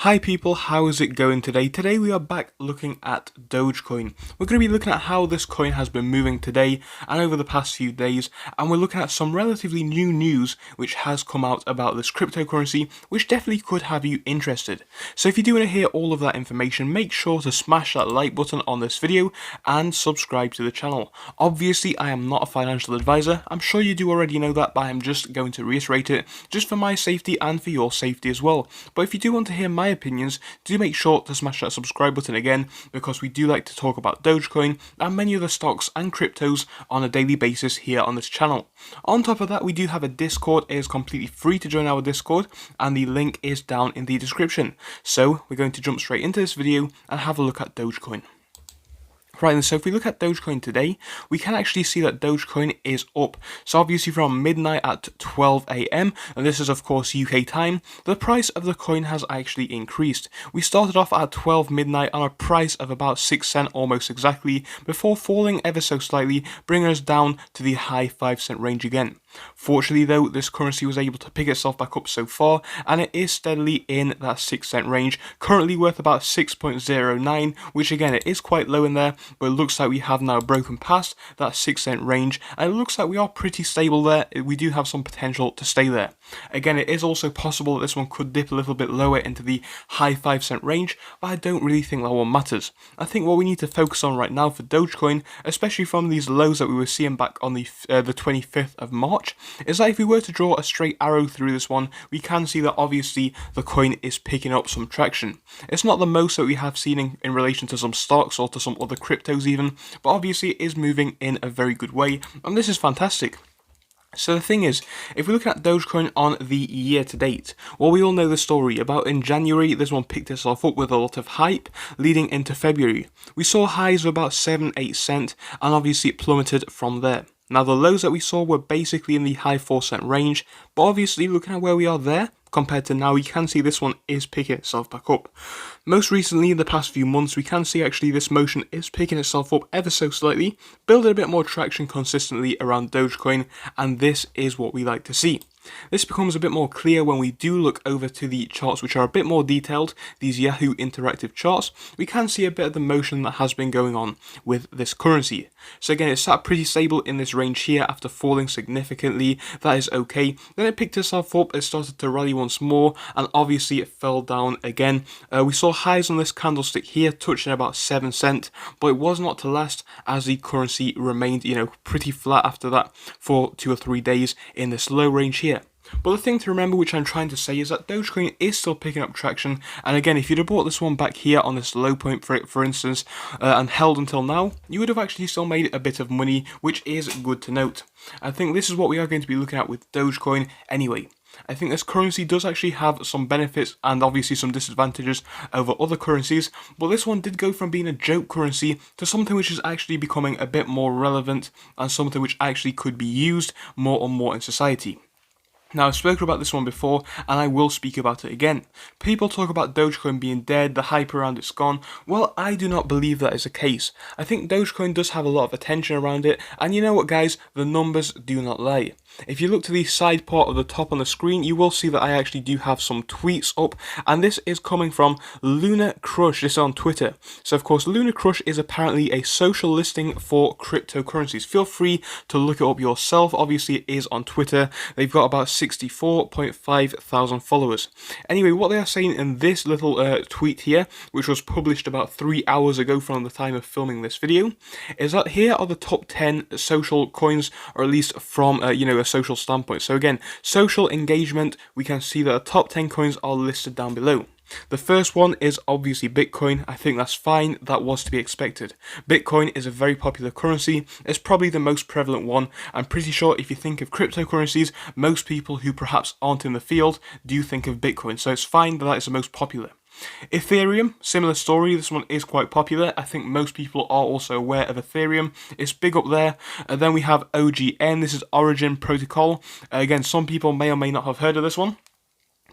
Hi people, how is it going today? Today we are back looking at Dogecoin. We're going to be looking at how this coin has been moving today and over the past few days, and we're looking at some relatively new news which has come out about this cryptocurrency, which definitely could have you interested. So if you do want to hear all of that information, make sure to smash that like button on this video and subscribe to the channel. Obviously I am not a financial advisor, I'm sure you do already know that, but I'm just going to reiterate it just for my safety and for your safety as well. But if you do want to hear my opinions, do make sure to smash that subscribe button again, because we do like to talk about Dogecoin and many other stocks and cryptos on a daily basis here on this channel. On top of that, we do have a Discord. It is completely free to join our Discord and the link is down in the description. So we're going to jump straight into this video and have a look at Dogecoin. Right, and so if we look at Dogecoin today, we can actually see that Dogecoin is up. So obviously from midnight at 12 AM, and this is of course UK time, the price of the coin has actually increased. We started off at 12 midnight on a price of about 6 cents almost exactly, before falling ever so slightly, bringing us down to the high 5 cent range again. Fortunately though, this currency was able to pick itself back up so far, and it is steadily in that 6 cent range, currently worth about 6.09, which again, it is quite low in there, but it looks like we have now broken past that 6 cent range, and it looks like we are pretty stable there. We do have some potential to stay there. Again, it is also possible that this one could dip a little bit lower into the high 5 cent range, but I don't really think that one matters. I think what we need to focus on right now for Dogecoin, especially from these lows that we were seeing back on the 25th of March, is that if we were to draw a straight arrow through this one, we can see that obviously the coin is picking up some traction. It's not the most that we have seen in relation to some stocks or to some other cryptos even, but obviously it is moving in a very good way, and this is fantastic. So the thing is, if we look at Dogecoin on the year to date, well, we all know the story about in January, this one picked itself up with a lot of hype leading into February. We saw highs of about 7-8 cents, and obviously it plummeted from there. Now the lows that we saw were basically in the high 4 cent range, but obviously looking at where we are there compared to now, we can see this one is picking itself back up. Most recently, in the past few months, we can see actually this motion is picking itself up ever so slightly, building a bit more traction consistently around Dogecoin, and this is what we like to see. This becomes a bit more clear when we do look over to the charts which are a bit more detailed, these Yahoo interactive charts. We can see a bit of the motion that has been going on with this currency. So again, it sat pretty stable in this range here after falling significantly. That is okay. Then it picked itself up, it started to rally once more, and obviously it fell down again. We saw highs on this candlestick here touching about 7 cents, but it was not to last as the currency remained, pretty flat after that for 2 or 3 days in this low range here. But the thing to remember, which I'm trying to say, is that Dogecoin is still picking up traction, and again, if you'd have bought this one back here on this low point for instance, and held until now, you would have actually still made a bit of money, which is good to note. I think this is what we are going to be looking at with Dogecoin anyway. I think this currency does actually have some benefits and obviously some disadvantages over other currencies, but this one did go from being a joke currency to something which is actually becoming a bit more relevant and something which actually could be used more and more in society. Now, I've spoken about this one before, and I will speak about it again. People talk about Dogecoin being dead, the hype around it's gone. Well, I do not believe that is the case. I think Dogecoin does have a lot of attention around it, and you know what guys, the numbers do not lie. If you look to the side part of the top on the screen, you will see that I actually do have some tweets up, and this is coming from Lunar Crush. This is on Twitter. So of course, Lunar Crush is apparently a social listing for cryptocurrencies. Feel free to look it up yourself. Obviously, it is on Twitter. They've got about 64.5 thousand followers. Anyway, what they are saying in this little tweet here, which was published about 3 hours ago from the time of filming this video, is that here are the top 10 social coins, or at least from a social standpoint. So again, social engagement, we can see that the top 10 coins are listed down below. The first one is obviously Bitcoin. I think that's fine, that was to be expected. Bitcoin is a very popular currency, it's probably the most prevalent one. I'm pretty sure if you think of cryptocurrencies, most people who perhaps aren't in the field do think of Bitcoin, so it's fine that is the most popular. Ethereum, similar story, this one is quite popular. I think most people are also aware of Ethereum, it's big up there. Then we have OGN, this is Origin Protocol. Again, some people may or may not have heard of this one.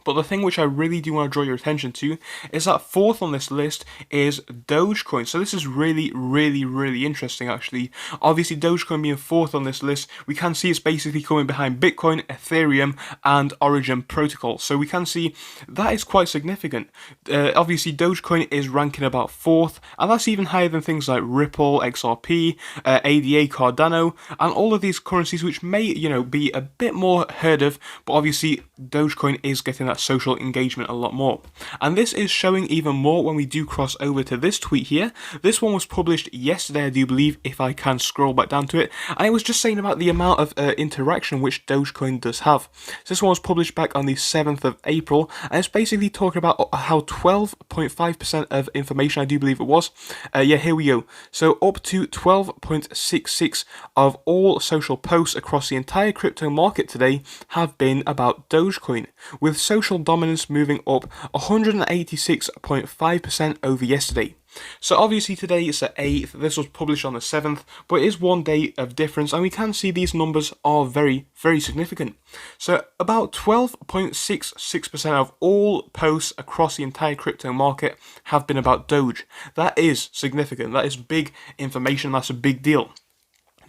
But the thing which I really do want to draw your attention to is that fourth on this list is Dogecoin. So this is really, really, really interesting actually. Obviously Dogecoin being fourth on this list, we can see it's basically coming behind Bitcoin, Ethereum and Origin Protocol. So we can see that is quite significant. Obviously Dogecoin is ranking about fourth, and that's even higher than things like Ripple, XRP, ADA, Cardano, and all of these currencies which may, be a bit more heard of, but obviously Dogecoin is getting that social engagement a lot more. And this is showing even more when we do cross over to this tweet here. This one was published yesterday, I do believe, if I can scroll back down to it, and it was just saying about the amount of interaction which Dogecoin does have. So this one was published back on the 7th of April, and it's basically talking about how 12.5% of information, I do believe it was, here we go. So up to 12.66 of all social posts across the entire crypto market today have been about Dogecoin, with social dominance moving up 186.5% over yesterday. So obviously today it's the 8th, this was published on the 7th, but it is one day of difference, and we can see these numbers are very, very significant. So about 12.66% of all posts across the entire crypto market have been about Doge. That is significant, that is big information, that's a big deal.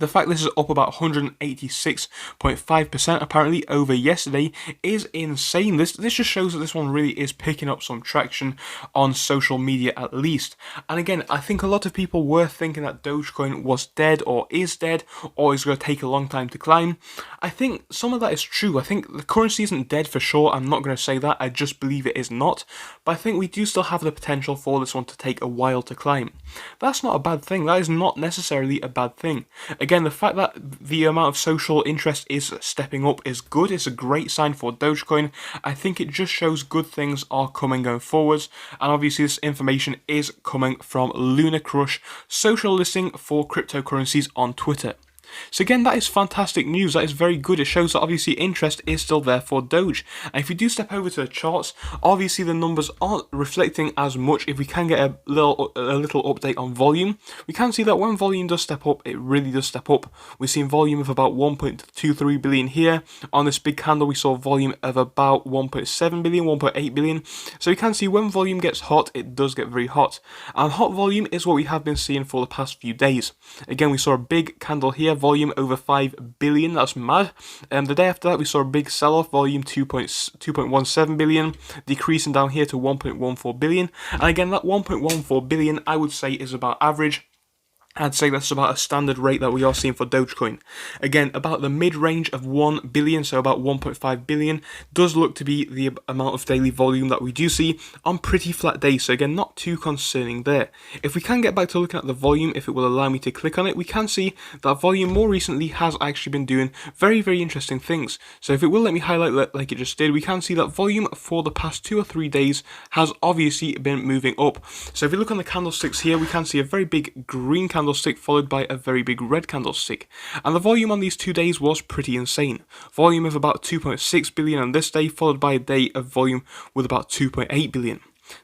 The fact this is up about 186.5% apparently over yesterday is insane. This just shows that this one really is picking up some traction on social media at least. And again, I think a lot of people were thinking that Dogecoin was dead or is dead or is going to take a long time to climb. I think some of that is true. I think the currency isn't dead for sure. I'm not going to say that. I just believe it is not. But I think we do still have the potential for this one to take a while to climb. That's not a bad thing. That is not necessarily a bad thing. Again, the fact that the amount of social interest is stepping up is good. It's a great sign for Dogecoin. I think it just shows good things are coming going forwards. And obviously this information is coming from Lunar Crush, social listing for cryptocurrencies on Twitter. So again, that is fantastic news, that is very good. It shows that obviously interest is still there for Doge. And if we do step over to the charts, obviously the numbers aren't reflecting as much. If we can get a little update on volume, we can see that when volume does step up, it really does step up. We're seeing volume of about 1.23 billion here. On this big candle, we saw volume of about 1.7 billion, 1.8 billion. So we can see when volume gets hot, it does get very hot. And hot volume is what we have been seeing for the past few days. Again, we saw a big candle here, volume over 5 billion, that's mad. The day after that we saw a big sell-off, volume 2.17 billion, decreasing down here to 1.14 billion. And again, that 1.14 billion I would say is about average. I'd say that's about a standard rate that we are seeing for Dogecoin. Again, about the mid-range of 1 billion, so about 1.5 billion, does look to be the amount of daily volume that we do see on pretty flat days. So again, not too concerning there. If we can get back to looking at the volume, if it will allow me to click on it, we can see that volume more recently has actually been doing very, very interesting things. So if it will let me highlight like it just did, we can see that volume for the past 2 or 3 days has obviously been moving up. So if we look on the candlesticks here, we can see a very big green candlestick followed by a very big red candlestick, and the volume on these 2 days was pretty insane. Volume of about 2.6 billion on this day, followed by a day of volume with about 2.8 billion.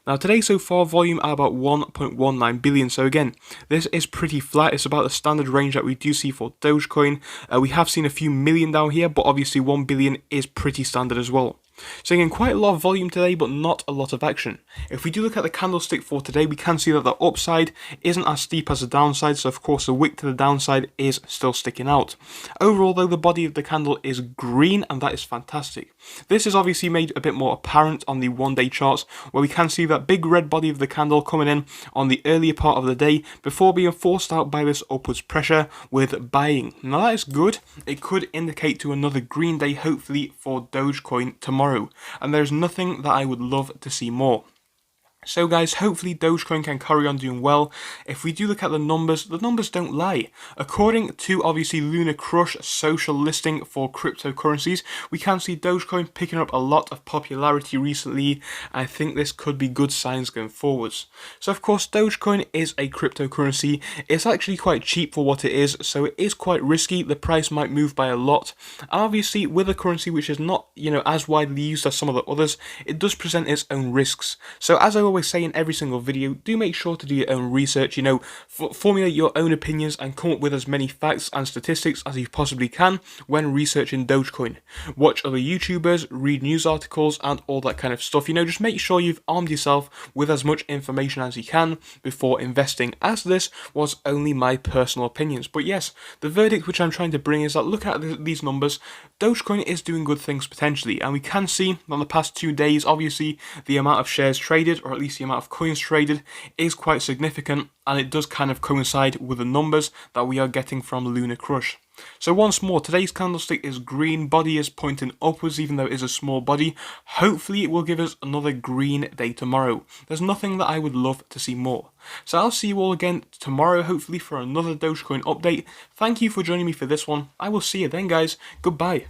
Now today so far, volume at about 1.19 billion, so again, this is pretty flat. It's about the standard range that we do see for Dogecoin. We have seen a few million down here, but obviously 1 billion is pretty standard as well. So again, quite a lot of volume today, but not a lot of action. If we do look at the candlestick for today, we can see that the upside isn't as steep as the downside, so of course the wick to the downside is still sticking out. Overall though, the body of the candle is green, and that is fantastic. This is obviously made a bit more apparent on the 1-day charts, where we can see that big red body of the candle coming in on the earlier part of the day before being forced out by this upwards pressure with buying. Now that is good. It could indicate to another green day hopefully for Dogecoin tomorrow. And there's nothing that I would love to see more. So guys, hopefully Dogecoin can carry on doing well. If we do look at the numbers don't lie. According to obviously Lunar Crush social listing for cryptocurrencies, we can see Dogecoin picking up a lot of popularity recently. I think this could be good signs going forwards. So of course Dogecoin is a cryptocurrency. It's actually quite cheap for what it is, so it is quite risky. The price might move by a lot. And obviously with a currency which is not, as widely used as some of the others, it does present its own risks. So as I always always say in every single video, do make sure to do your own research, formulate your own opinions and come up with as many facts and statistics as you possibly can when researching Dogecoin. Watch other YouTubers, read news articles and all that kind of stuff. Just make sure you've armed yourself with as much information as you can before investing, as this was only my personal opinions. But yes, the verdict which I'm trying to bring is that looking at these numbers, Dogecoin is doing good things potentially, and we can see on the past 2 days, obviously, the amount of shares traded, or at least the amount of coins traded, is quite significant, and it does kind of coincide with the numbers that we are getting from Lunar Crush. So once more, today's candlestick is green, body is pointing upwards even though it is a small body. Hopefully it will give us another green day tomorrow. There's nothing that I would love to see more. So I'll see you all again tomorrow, hopefully for another Dogecoin update. Thank you for joining me for this one. I will see you then, guys. Goodbye.